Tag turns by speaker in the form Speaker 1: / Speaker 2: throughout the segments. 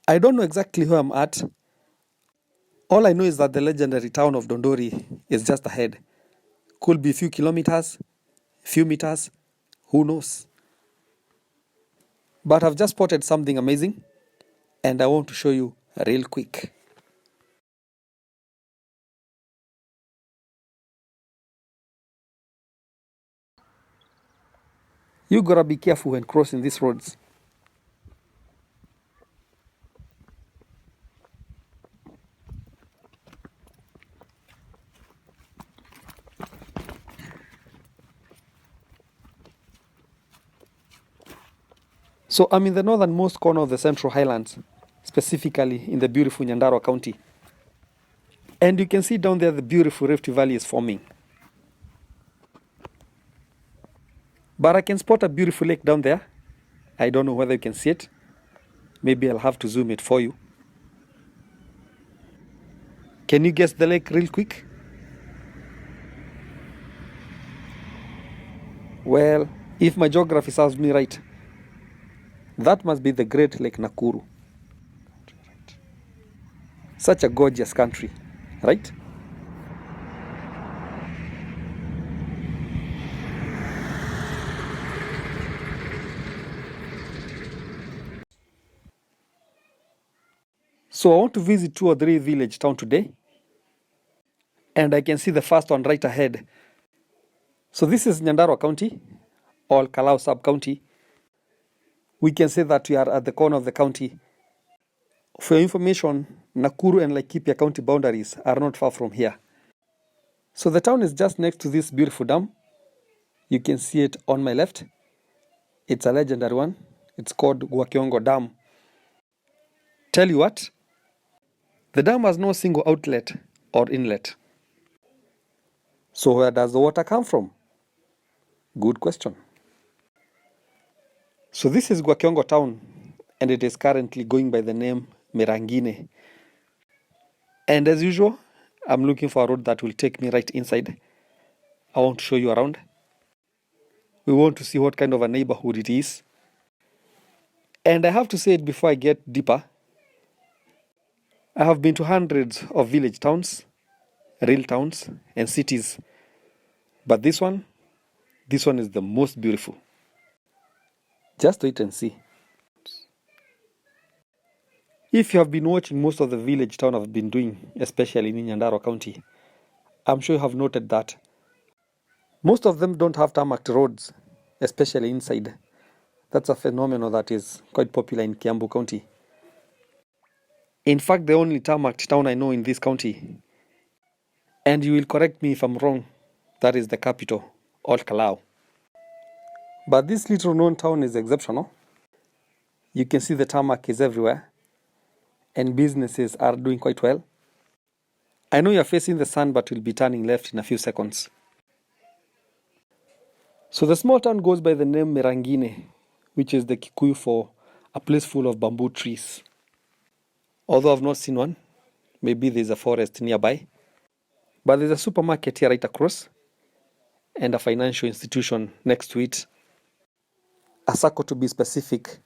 Speaker 1: I don't know exactly where I'm at. All I know is that the legendary town of Dondori is just ahead. Could be a few kilometers, few meters, who knows? But I've just spotted something amazing and I want to show you real quick. You gotta be careful when crossing these roads. So I'm in the northernmost corner of the Central Highlands, specifically in the beautiful Nyandarua County. And you can see down there the beautiful Rift Valley is forming. But I can spot a beautiful lake down there. I don't know whether you can see it. Maybe I'll have to zoom it for you. Can you guess the lake real quick? Well, if my geography serves me right, that must be the Great Lake Nakuru. Such a gorgeous country, right? So I want to visit 2 or 3 village town today. And I can see the first one right ahead. So this is Nyandarua County, or Kalau sub-county. We can say that we are at the corner of the county. For your information, Nakuru and Laikipia county boundaries are not far from here. So the town is just next to this beautiful dam. You can see it on my left. It's a legendary one. It's called Gwa Kiongo Dam. Tell you what, the dam has no single outlet or inlet. So where does the water come from? Good question. So this is Gwa Kiongo town, and it is currently going by the name Mirangine. And as usual, I'm looking for a road that will take me right inside. I want to show you around. We want to see what kind of a neighborhood it is. And I have to say it before I get deeper. I have been to hundreds of village towns, real towns, and cities. But this one is the most beautiful. Just wait and see. If you have been watching most of the village town I've been doing, especially in Nyandarua County, I'm sure you have noted that most of them don't have tarmac roads, especially inside. That's a phenomenon that is quite popular in Kiambu County. In fact, the only tarmac town I know in this county, and you will correct me if I'm wrong, that is the capital, Old Kalau. But this little known town is exceptional. You can see the tarmac is everywhere, and businesses are doing quite well. I know you're facing the sun, but will be turning left in a few seconds. So the small town goes by the name Mirangine, which is the Kikuyu for a place full of bamboo trees. Although I've not seen one, maybe there's a forest nearby. But there's a supermarket here right across, and a financial institution next to it. A sacco to be specific.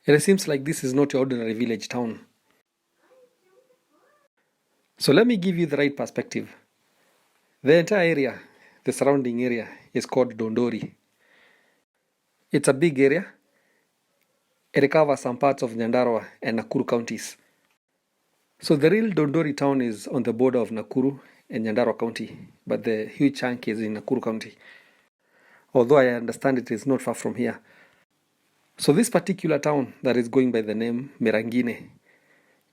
Speaker 1: And it seems like this is not your ordinary village town. So let me give you the right perspective. The entire area, the surrounding area, is called Dondori. It's a big area. It covers some parts of Nyandarua and Nakuru counties. So the real Dondori town is on the border of Nakuru and Nyandarua County, but the huge chunk is in Nakuru County. Although I understand it is not far from here. So this particular town that is going by the name Mirangine,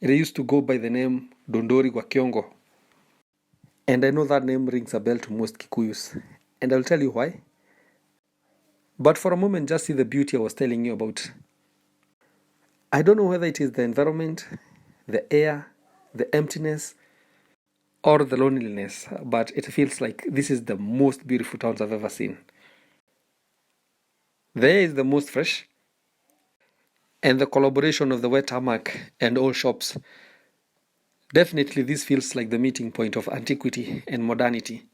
Speaker 1: it used to go by the name Dondori Gwa Kiongo. And I know that name rings a bell to most Kikuyus. And I'll tell you why. But for a moment, just see the beauty I was telling you about. I don't know whether it is the environment, the air, the emptiness, or the loneliness, but it feels like this is the most beautiful towns I've ever seen. The air is the most fresh, and the collaboration of the wet tarmac and old shops. Definitely this feels like the meeting point of antiquity and modernity.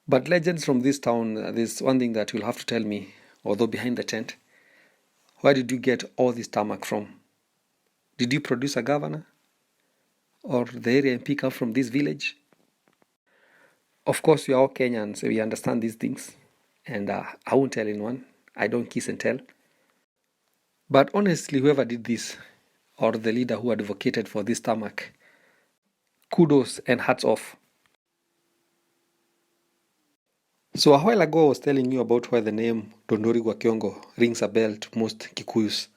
Speaker 1: But legends from this town, there's one thing that you'll have to tell me, although behind the tent. Where did you get all this tarmac from? Did you produce a governor? Or the area MP come from this village? Of course, we are all Kenyans, so we understand these things. And I won't tell anyone. I don't kiss and tell. But honestly, whoever did this, or the leader who advocated for this tarmac, kudos and hats off. So a while ago, I was telling you about why the name Dondori Gwa Kiongo rings a bell to most Kikuyus.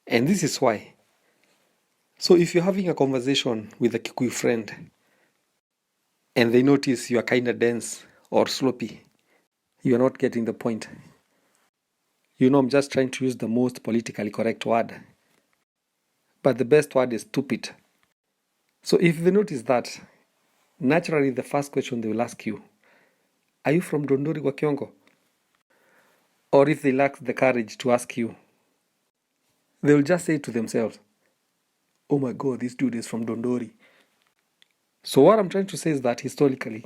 Speaker 1: And this is why. So if you're having a conversation with a Kikuyu friend and they notice you are kind of dense or sloppy, you are not getting the point. You know, I'm just trying to use the most politically correct word. But the best word is stupid. So if they notice that, naturally the first question they will ask you, are you from Dondori Gwa Kiongo? Or if they lack the courage to ask you, they will just say to themselves, oh my God, this dude is from Dondori. So what I'm trying to say is that historically,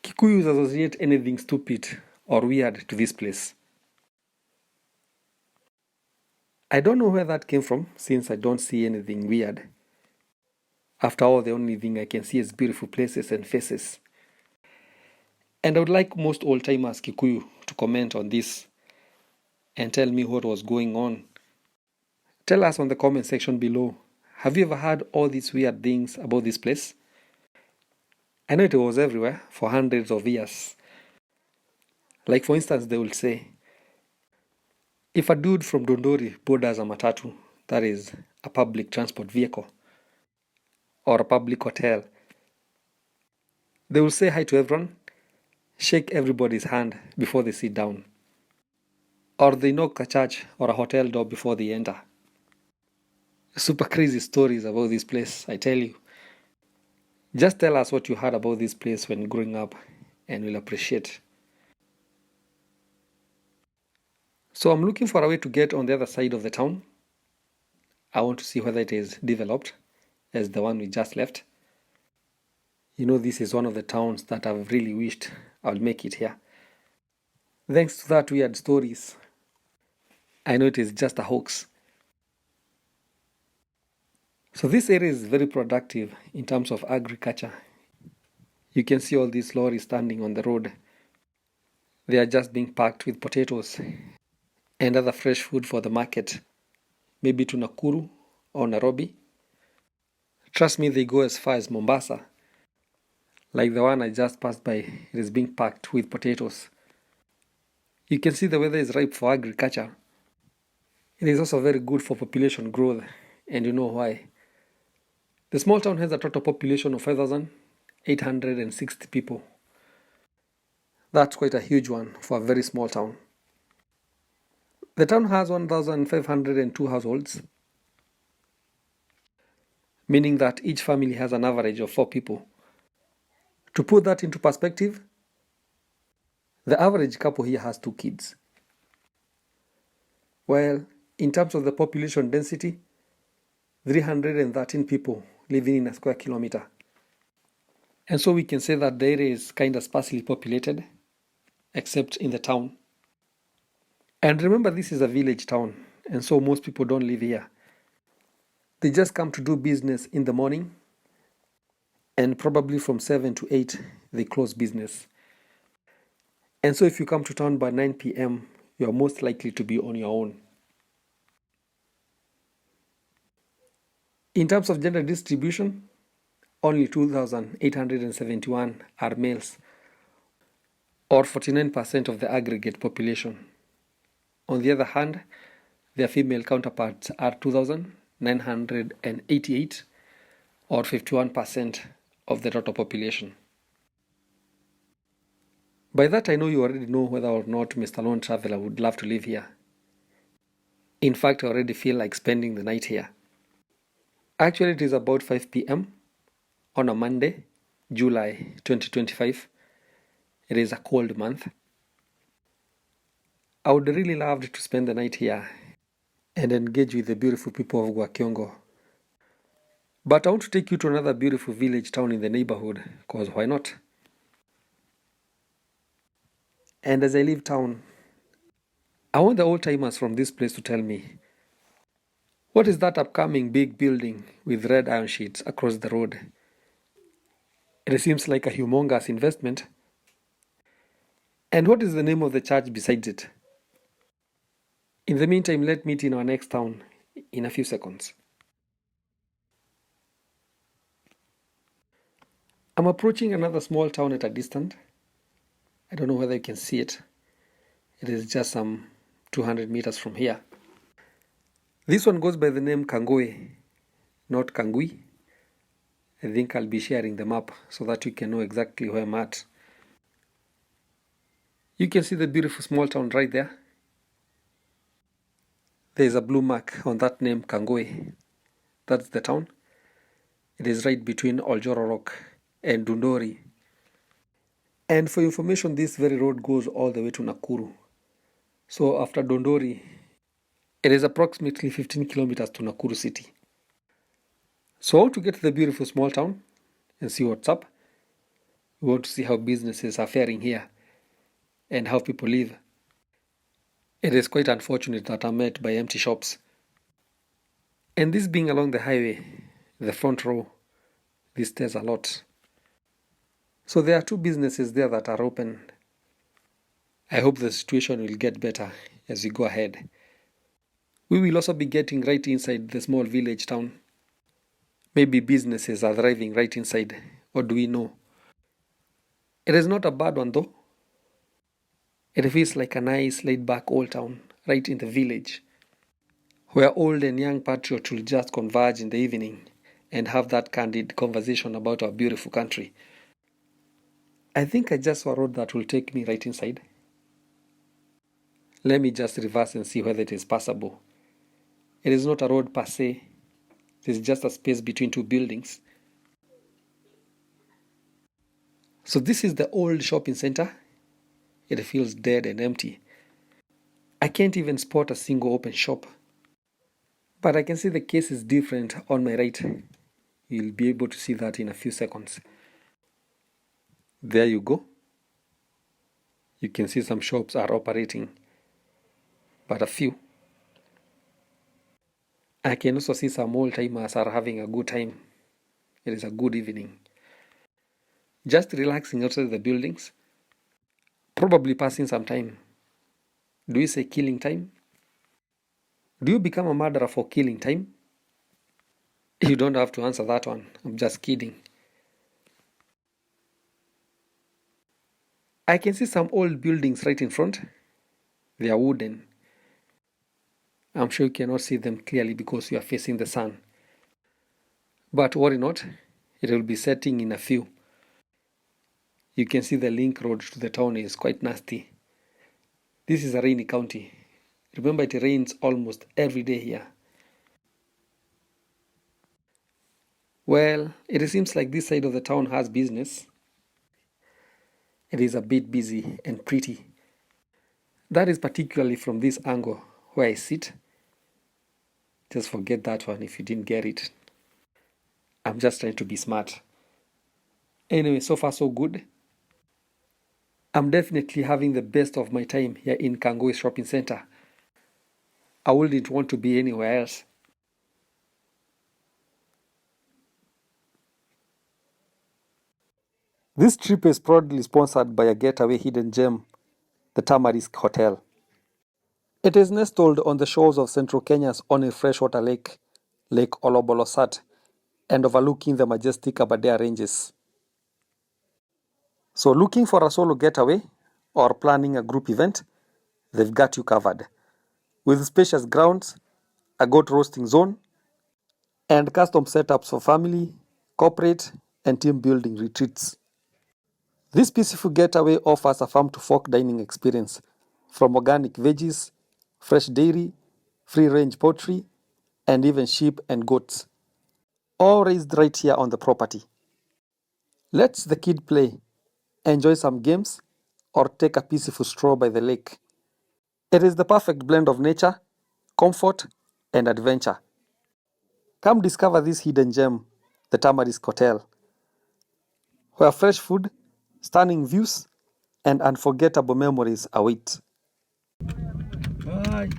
Speaker 1: Kikuyus associate anything stupid or weird to this place. I don't know where that came from, since I don't see anything weird. After all, the only thing I can see is beautiful places and faces. And I would like most old-timers Kikuyu to comment on this and tell me what was going on. Tell us on the comment section below, have you ever heard all these weird things about this place? I know it was everywhere for hundreds of years. Like for instance, they will say, if a dude from Dondori boarders a matatu, that is a public transport vehicle, or a public hotel, they will say hi to everyone, shake everybody's hand before they sit down, or they knock a church or a hotel door before they enter. Super crazy stories about this place, I tell you. Just tell us what you heard about this place when growing up, and we'll appreciate. So I'm looking for a way to get on the other side of the town. I want to see whether it is developed as the one we just left. You know, this is one of the towns that I've really wished I'll make it here. Thanks to that weird stories, I know it is just a hoax. So this area is very productive in terms of agriculture. You can see all these lorries standing on the road. They are just being packed with potatoes and other fresh food for the market, maybe to Nakuru or Nairobi. Trust me, they go as far as Mombasa. Like the one I just passed by, it is being packed with potatoes. You can see the weather is ripe for agriculture. It is also very good for population growth, and you know why. The small town has a total population of 5,860 people. That's quite a huge one for a very small town. The town has 1,502 households, meaning that each family has an average of 4 people. To put that into perspective, the average couple here has 2 kids. Well, in terms of the population density, 313 people living in a square kilometer. And so we can say that the area is kind of sparsely populated, except in the town. And remember, this is a village town, and so most people don't live here. They just come to do business in the morning, and probably from 7 to 8, they close business. And so if you come to town by 9 p.m., you are most likely to be on your own. In terms of gender distribution, only 2,871 are males, or 49% of the aggregate population. On the other hand, their female counterparts are 2,988, or 51% of the total population. By that, I know you already know whether or not Mr. Lone Traveler would love to live here. In fact, I already feel like spending the night here. Actually, it is about 5 p.m. on a Monday, July 2025. It is a cold month. I would really love to spend the night here and engage with the beautiful people of Gwa Kiongo. But I want to take you to another beautiful village town in the neighborhood, because why not? And as I leave town, I want the old timers from this place to tell me, what is that upcoming big building with red iron sheets across the road? It seems like a humongous investment. And what is the name of the church besides it? In the meantime, let's meet in our next town in a few seconds. I'm approaching another small town at a distance. I don't know whether you can see it. It is just some 200 meters from here. This one goes by the name Kangui, not Kangui. I think I'll be sharing the map so that you can know exactly where I'm at. You can see the beautiful small town right there. There is a blue mark on that name, Kangui. That's the town. It is right between Oljoro Rock and Dundori. And for information, this very road goes all the way to Nakuru. So after Dondori, it is approximately 15 kilometers to Nakuru city. So to get to the beautiful small town and see what's up, we want to see how businesses are faring here and how people live. It is quite unfortunate that I'm met by empty shops. And this being along the highway, the front row, this stares a lot. So there are two businesses there that are open. I hope the situation will get better as we go ahead. We will also be getting right inside the small village town. Maybe businesses are thriving right inside. What do we know? It is not a bad one though. It feels like a nice laid back old town right in the village, where old and young patriots will just converge in the evening and have that candid conversation about our beautiful country. I think I just saw a road that will take me right inside. Let me just reverse and see whether it is passable. It is not a road per se. It is just a space between two buildings. So this is the old shopping center. It feels dead and empty. I can't even spot a single open shop. But I can see the case is different on my right. You'll be able to see that in a few seconds. There you go. You can see some shops are operating, but a few. I can also see some old timers are having a good time. It is a good evening. Just relaxing outside the buildings. Probably passing some time. Do you say killing time? Do you become a murderer for killing time? You don't have to answer that one. I'm just kidding. I can see some old buildings right in front. They are wooden. I'm sure you cannot see them clearly because you are facing the sun. But worry not, it will be setting in a few. You can see the link road to the town is quite nasty. This is a rainy county. Remember, it rains almost every day here. Well, it seems like this side of the town has business. It is a bit busy and pretty. That is particularly from this angle where I sit. Just forget that one if you didn't get it. I'm just trying to be smart. Anyway, so far so good. I'm definitely having the best of my time here in Kangui shopping center. I wouldn't want to be anywhere else. This trip is proudly sponsored by a getaway hidden gem, the Tamarisk Hotel. It is nestled on the shores of central Kenya's only freshwater lake, Lake Olobolosat, and overlooking the majestic Aberdare Ranges. So looking for a solo getaway or planning a group event, they've got you covered. With spacious grounds, a goat roasting zone, and custom setups for family, corporate, and team building retreats. This peaceful getaway offers a farm-to-fork dining experience from organic veggies, fresh dairy, free-range poultry, and even sheep and goats, all raised right here on the property. Let the kid play, enjoy some games, or take a peaceful stroll by the lake. It is the perfect blend of nature, comfort, and adventure. Come discover this hidden gem, the Tamarisk Hotel, where fresh food, stunning views, and unforgettable memories await. Hi.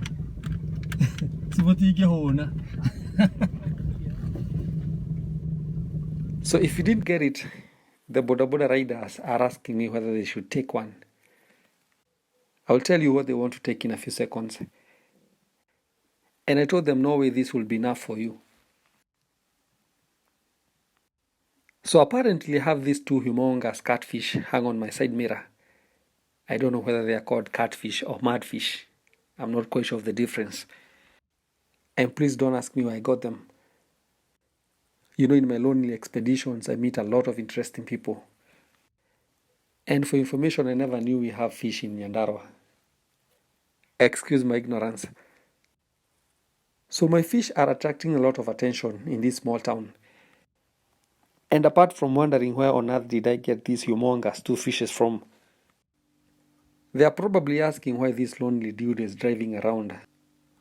Speaker 1: So if you didn't get it, the Boda Boda riders are asking me whether they should take one. I'll tell you what they want to take in a few seconds. And I told them, no way, this will be enough for you. So apparently I have these two humongous catfish hang on my side mirror. I don't know whether they are called catfish or mudfish. I'm not quite sure of the difference. And please don't ask me where I got them. You know, in my lonely expeditions, I meet a lot of interesting people. And for information, I never knew we have fish in Nyandarua. Excuse my ignorance. So my fish are attracting a lot of attention in this small town. And apart from wondering where on earth did I get these humongous two fishes from, they are probably asking why this lonely dude is driving around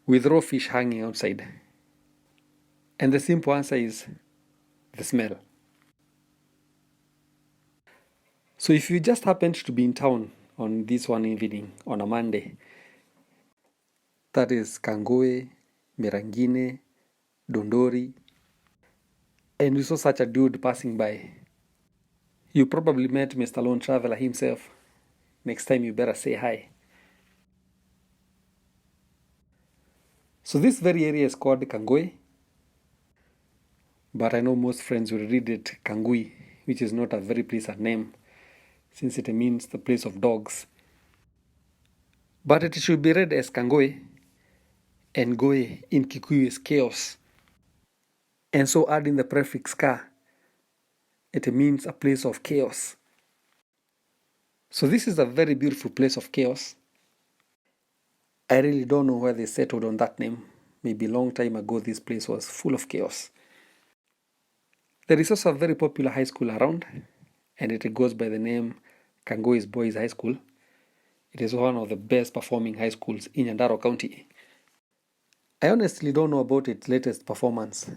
Speaker 1: with raw fish hanging outside. And the simple answer is the smell. So if you just happened to be in town on this one evening on a Monday, that is Kangui, Mirangine, Dondori, and you saw such a dude passing by, you probably met Mr. Lone Traveler himself. Next time you better say hi. So this very area is called Kangui, but I know most friends will read it Kangui, which is not a very pleasant name since it means the place of dogs. But it should be read as Kangui, and Goe in Kikuyu is chaos. And so adding the prefix ka, it means a place of chaos. So this is a very beautiful place of chaos. I really don't know where they settled on that name. Maybe a long time ago this place was full of chaos. There is also a very popular high school around, and it goes by the name Kangui's Boys High School. It is one of the best performing high schools in Nyandarua County. I honestly don't know about its latest performance,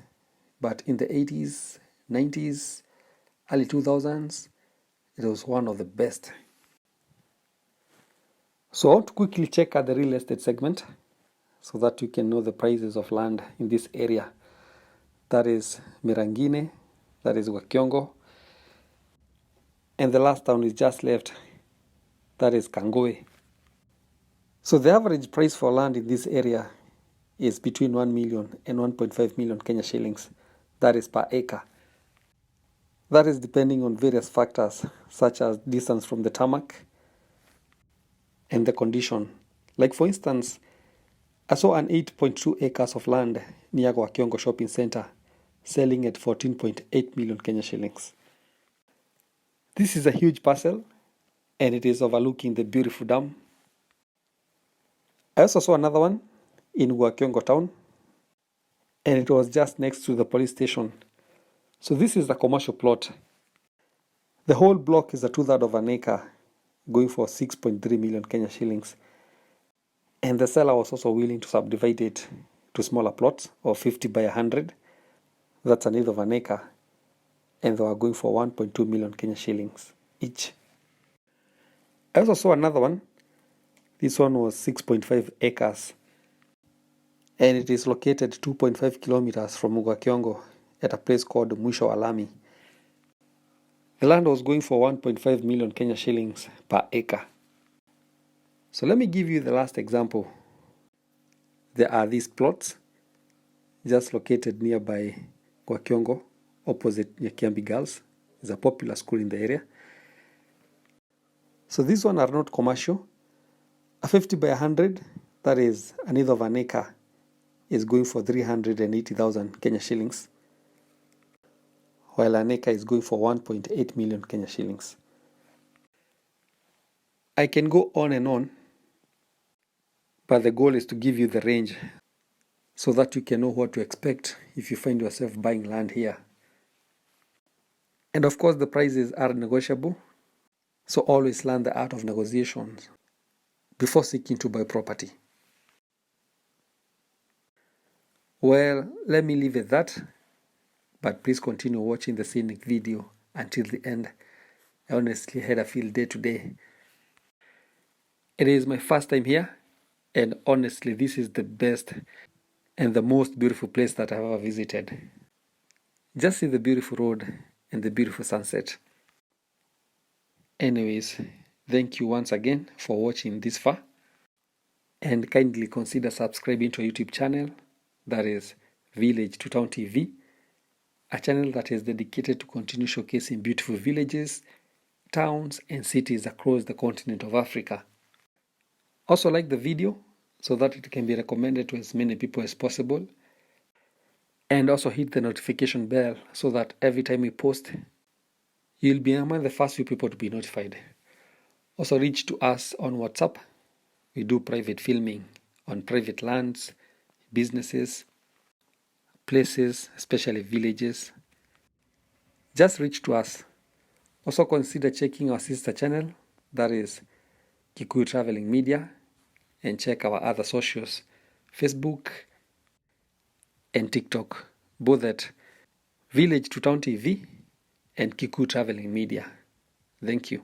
Speaker 1: but in the 80s, 90s, early 2000s, it was one of the best. So I want to quickly check out the real estate segment so that you can know the prices of land in this area. That is Mirangine, that is Gwa Kiongo, and the last town is just left, that is Kangui. So the average price for land in this area is between 1 million and 1.5 million Kenya shillings. That is per acre. That is depending on various factors such as distance from the tarmac and the condition. Like for instance, I saw an 8.2 acres of land near Gwa Kiongo shopping center selling at 14.8 million Kenya shillings. This is a huge parcel and it is overlooking the beautiful dam. I also saw another one in Gwa Kiongo town and it was just next to the police station. So this is a commercial plot. The whole block is a 2/3 of an acre going for 6.3 million Kenya shillings. And the seller was also willing to subdivide it to smaller plots of 50 by 100. That's an eighth of an acre. And they were going for 1.2 million Kenya shillings each. I also saw another one. This one was 6.5 acres. And it is located 2.5 kilometers from Gwa Kiongo at a place called Mwisho Alami. The land was going for 1.5 million Kenya shillings per acre. So let me give you the last example. There are these plots just located nearby Gwa Kiongo, opposite Nyakiambi Girls. It's a popular school in the area. So these ones are not commercial. A 50 by 100, that is an eighth of an acre, is going for 380,000 Kenya shillings, while an acre is going for 1.8 million Kenya shillings. I can go on and on, but the goal is to give you the range so that you can know what to expect if you find yourself buying land here. And of course, the prices are negotiable, so always learn the art of negotiations before seeking to buy property. Well, let me leave it at that, but please continue watching the scenic video until the end. I honestly had a field day today. It is my first time here, And honestly, this is the best and the most beautiful place that I've ever visited. Just see the beautiful road and the beautiful sunset. Anyways, thank you once again for watching this far, and kindly consider subscribing to our YouTube channel, that is Village to Town TV, a channel that is dedicated to continue showcasing beautiful villages, towns, and cities across the continent of Africa. Also like the video so that it can be recommended to as many people as possible, and also hit the notification bell so that every time we post, you'll be among the first few people to be notified. Also reach to us on WhatsApp. We do private filming on private lands, businesses, places, especially villages. Just reach to us. Also consider checking our sister channel, that is Kikuyu Traveling Media, and check our other socials, Facebook and TikTok, both at Village to Town TV and Kikuyu Traveling Media. Thank you.